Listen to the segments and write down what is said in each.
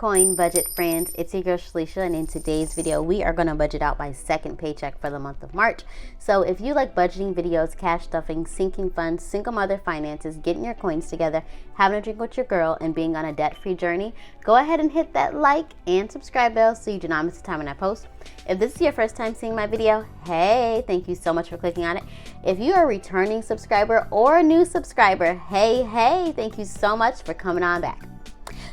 coin budget friends, it's your girl Shalisha, and in today's video we are going to budget out my second paycheck for the month of March. So if you like budgeting videos, cash stuffing, sinking funds, single mother finances, getting your coins together, having a drink with your girl, and being on a debt-free journey, go ahead and hit that like and subscribe bell so you do not miss the time when I post. If this is your first time seeing my video, hey, thank you so much for clicking on it. If you are a returning subscriber or a new subscriber, hey, thank you so much for coming on back.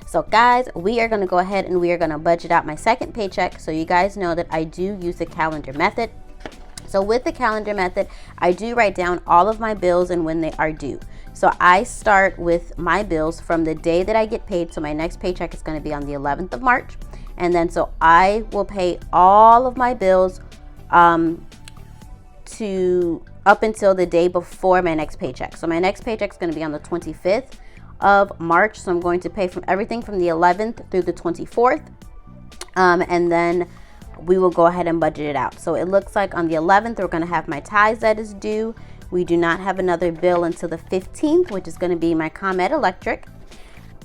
So guys, we are going to go ahead and we are going to budget out my second paycheck. So you guys know that I do use the calendar method. So with the calendar method, I do write down all of my bills and when they are due. So I start with my bills from the day that I get paid. So my next paycheck is going to be on the 11th of March. And then so I will pay all of my bills to up until the day before my next paycheck. So my next paycheck is going to be on the 25th of March. So I'm going to pay from everything from the 11th through the 24th. And then we will go ahead and budget it out. So it looks like on the 11th, we're going to have my tithes that is due. We do not have another bill until the 15th, which is going to be my ComEd electric.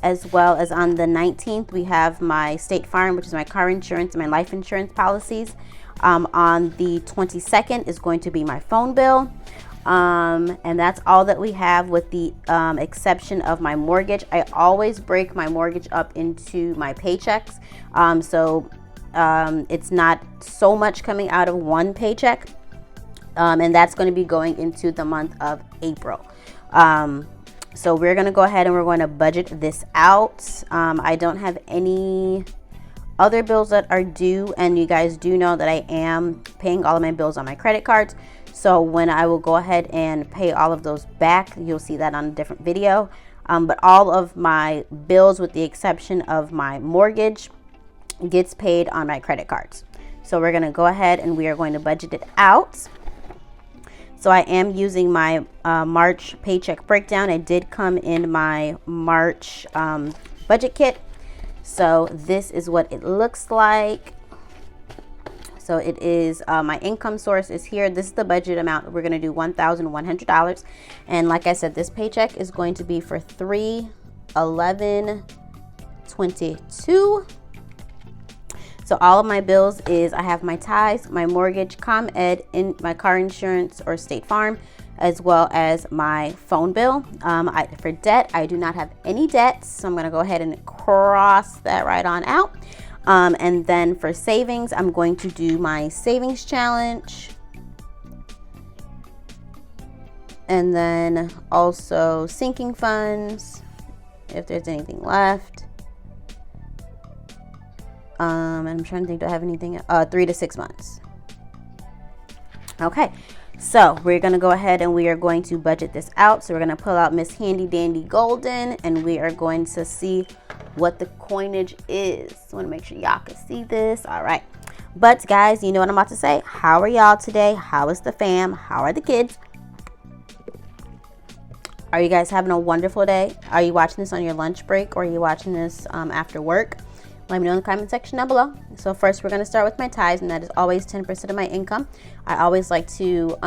As well as on the 19th, we have my State Farm, which is my car insurance and my life insurance policies. On the 22nd is going to be my phone bill. And that's all that we have with the exception of my mortgage. I always break my mortgage up into my paychecks. So it's not so much coming out of one paycheck. And that's going to be going into the month of April. So we're going to go ahead and we're going to budget this out. I don't have any other bills that are due, and you guys do know that I am paying all of my bills on my credit cards. So when I will go ahead and pay all of those back, you'll see that on a different video. But all of my bills, with the exception of my mortgage, gets paid on my credit cards. So we're going to go ahead and we are going to budget it out. So I am using my March paycheck breakdown. It did come in my March budget kit. So this is what it looks like. So it is my income source is here. This is the budget amount. We're going to do $1,100. And like I said, this paycheck is going to be for $3/11/22. So all of my bills is I have my tithes, my mortgage, ComEd, in my car insurance or State Farm, as well as my phone bill. For debt, I do not have any debts. So I'm going to go ahead and cross that right on out. And then for savings, I'm going to do my savings challenge. And then also sinking funds, if there's anything left. And I'm trying to think, do I have anything? 3 to 6 months. Okay, so we're going to go ahead and we are going to budget this out. So we're going to pull out Miss Handy Dandy Golden and we are going to see what the coinage is. I want to make sure y'all can see this. All right. But guys, you know what I'm about to say. How are y'all today? How is the fam? How are the kids? Are you guys having a wonderful day? Are you watching this on your lunch break or are you watching this after work? Let me know in the comment section down below. So first we're going to start with my tithes, and that is always 10% of my income. I always like to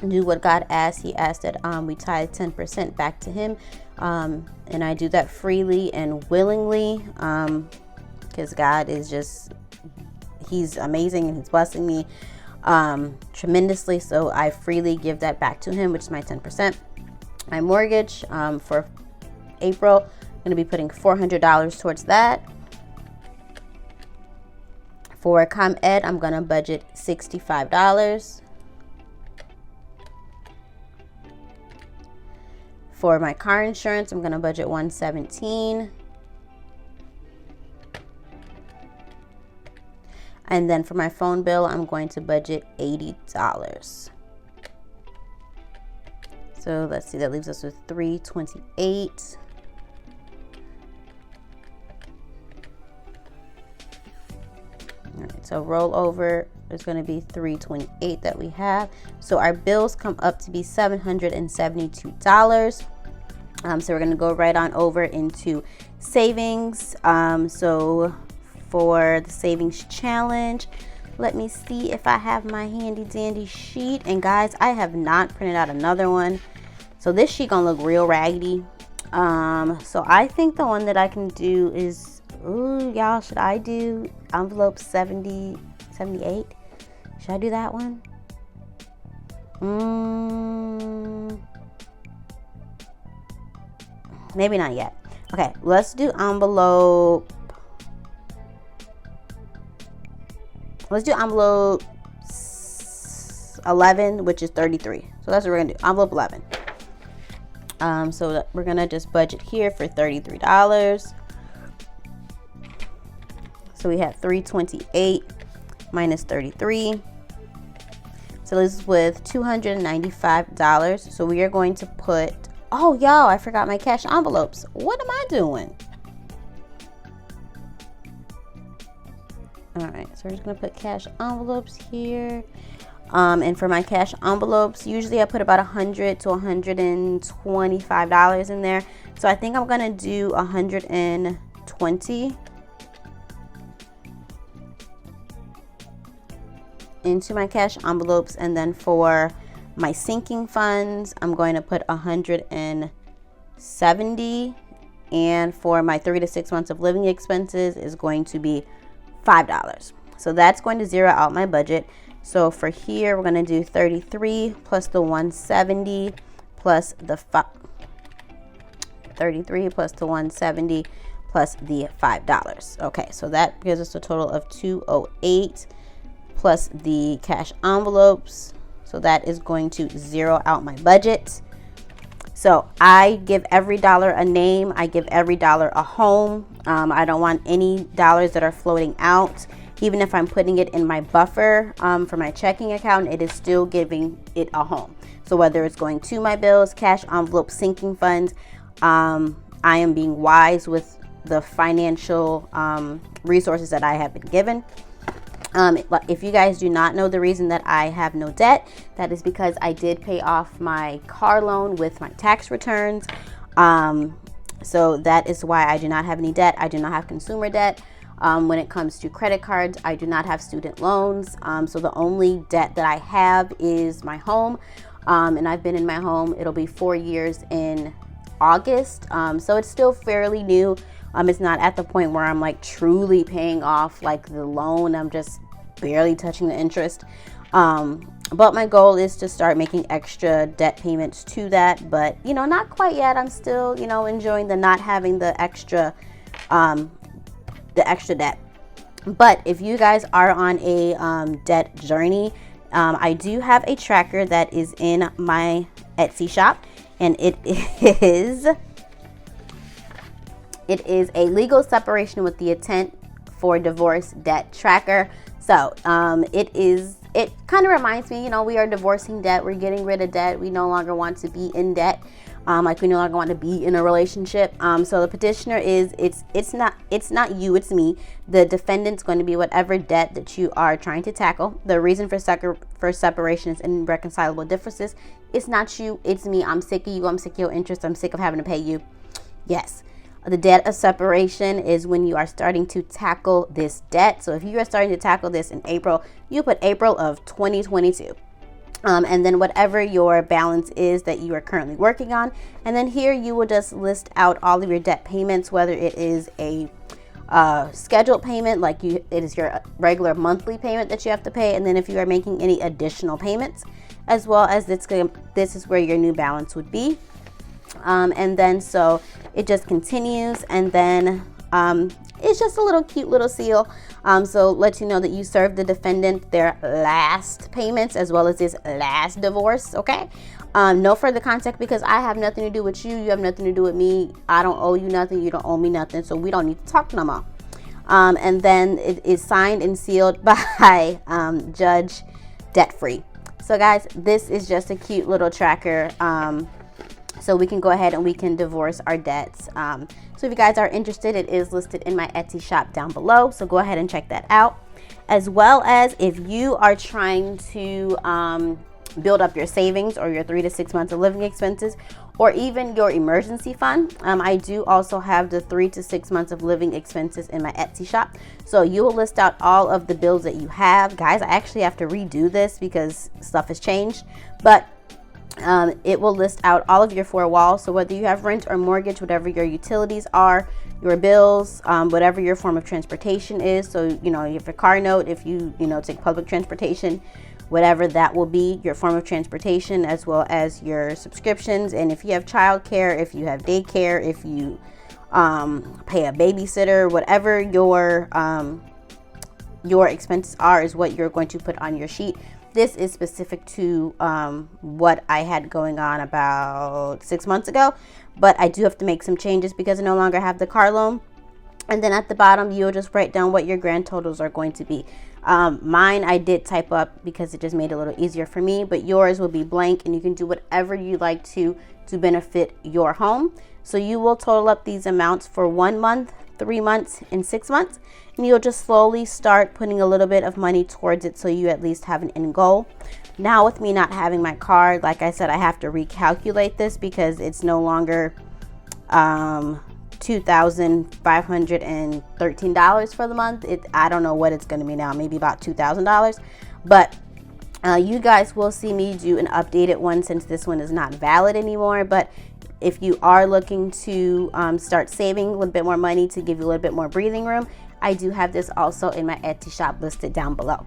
do what God asked. He asked that we tithe 10% back to him. And I do that freely and willingly because God is just, he's amazing and he's blessing me tremendously. So I freely give that back to him, which is my 10%. My mortgage for April, I'm going to be putting $400 towards that. For ComEd, I'm going to budget $65. For my car insurance, I'm going to budget $117. And then for my phone bill, I'm going to budget $80. So let's see, that leaves us with $328. All right, so rollover is going to be $328 that we have. So our bills come up to be $772. So we're going to go right on over into savings. So for the savings challenge, let me see if I have my handy dandy sheet. And guys, I have not printed out another one. So this sheet gonna look real raggedy. So I think the one that I can do is Ooh, y'all, should I do envelope 70, 78? Should I do that one? Maybe not yet. Okay, let's do envelope. Let's do envelope 11, which is 33. So that's what we're gonna do. Envelope 11. So we're gonna just budget here for $33. So we have 328 minus 33. So this is with $295. So we are going to put, oh y'all, I forgot my cash envelopes. What am I doing? All right, so we're just gonna put cash envelopes here. And for my cash envelopes, usually I put about $100 to $125 in there. So I think I'm gonna do 120 into my cash envelopes, and then for my sinking funds, I'm going to put 170, and for my 3 to 6 months of living expenses is going to be $5. So that's going to zero out my budget. So for here, we're going to do 33 plus the 170 plus the 33 plus the 170 plus the $5. Okay, so that gives us a total of 208 plus the cash envelopes. So that is going to zero out my budget. So I give every dollar a name. I give every dollar a home. I don't want any dollars that are floating out. Even if I'm putting it in my buffer for my checking account, it is still giving it a home. So whether it's going to my bills, cash envelope, sinking funds, I am being wise with the financial resources that I have been given. If you guys do not know the reason that I have no debt, that is because I did pay off my car loan with my tax returns. So that is why I do not have any debt. I do not have consumer debt. When it comes to credit cards, I do not have student loans. So the only debt that I have is my home. And I've been in my home. It'll be 4 years in August. So it's still fairly new. It's not at the point where I'm like truly paying off like the loan. I'm just barely touching the interest. But my goal is to start making extra debt payments to that. But, you know, not quite yet. I'm still, you know, enjoying the not having the extra debt. But if you guys are on a debt journey, I do have a tracker that is in my Etsy shop, and it is a legal separation with the intent for divorce debt tracker. So it kind of reminds me, you know, we are divorcing debt. We're getting rid of debt. We no longer want to be in debt. Like we no longer want to be in a relationship. So the petitioner is, it's not you, it's me. The defendant's going to be whatever debt that you are trying to tackle. The reason for separation is irreconcilable differences. It's not you, it's me. I'm sick of you. I'm sick of your interest. I'm sick of having to pay you. Yes. The debt of separation is when you are starting to tackle this debt. So if you are starting to tackle this in April, you put April of 2022. And then whatever your balance is that you are currently working on. And then here you will just list out all of your debt payments, whether it is a scheduled payment, like it is your regular monthly payment that you have to pay. And then if you are making any additional payments, as well as this is where your new balance would be. And then so it just continues, and then it's just a little cute little seal. So let you know that you served the defendant their last payments as well as this last divorce. Okay. No further contact, because I have nothing to do with you. You have nothing to do with me. I don't owe you nothing. You don't owe me nothing. So we don't need to talk no more. And then it is signed and sealed by Judge Debt Free. So guys, this is just a cute little tracker. So we can go ahead and we can divorce our debts. So if you guys are interested, it is listed in my Etsy shop down below. So go ahead and check that out. As well as if you are trying to build up your savings or your 3 to 6 months of living expenses, or even your emergency fund, I do also have the 3 to 6 months of living expenses in my Etsy shop. So you will list out all of the bills that you have. Guys, I actually have to redo this because stuff has changed. But It will list out all of your 4 walls. So whether you have rent or mortgage, whatever your utilities are, your bills, whatever your form of transportation is. So, you know, you have a car note, if you take public transportation, whatever that will be, your form of transportation, as well as your subscriptions. And if you have childcare, if you have daycare, if you pay a babysitter, whatever your expenses are is what you're going to put on your sheet. This is specific to what I had going on about 6 months ago, but I do have to make some changes because I no longer have the car loan. And then at the bottom, you'll just write down what your grand totals are going to be. Mine, I did type up because it just made it a little easier for me, but yours will be blank, and you can do whatever you like to benefit your home. So you will total up these amounts for 1 month, 3 months, and 6 months, and you'll just slowly start putting a little bit of money towards it so you at least have an end goal. Now, with me not having my card, like I said, I have to recalculate this because it's no longer $2,513 for the month. I don't know what it's going to be now, maybe about $2,000, but you guys will see me do an updated one since this one is not valid anymore. But if you are looking to start saving a little bit more money to give you a little bit more breathing room, I do have this also in my Etsy shop listed down below.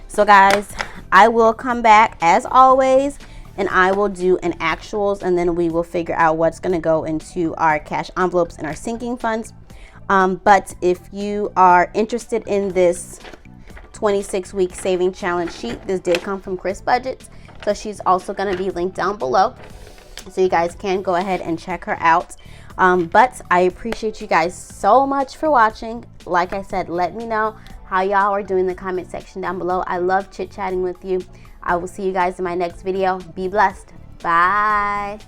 So guys, I will come back as always, and I will do an actuals, and then we will figure out what's going to go into our cash envelopes and our sinking funds. But if you are interested in this 26-week saving challenge sheet, this did come from Tips.Budget, so she's also going to be linked down below, so you guys can go ahead and check her out. But I appreciate you guys so much for watching. Like I said, let me know how y'all are doing in the comment section down below. I love chit-chatting with you. I will see you guys in my next video. Be blessed. Bye.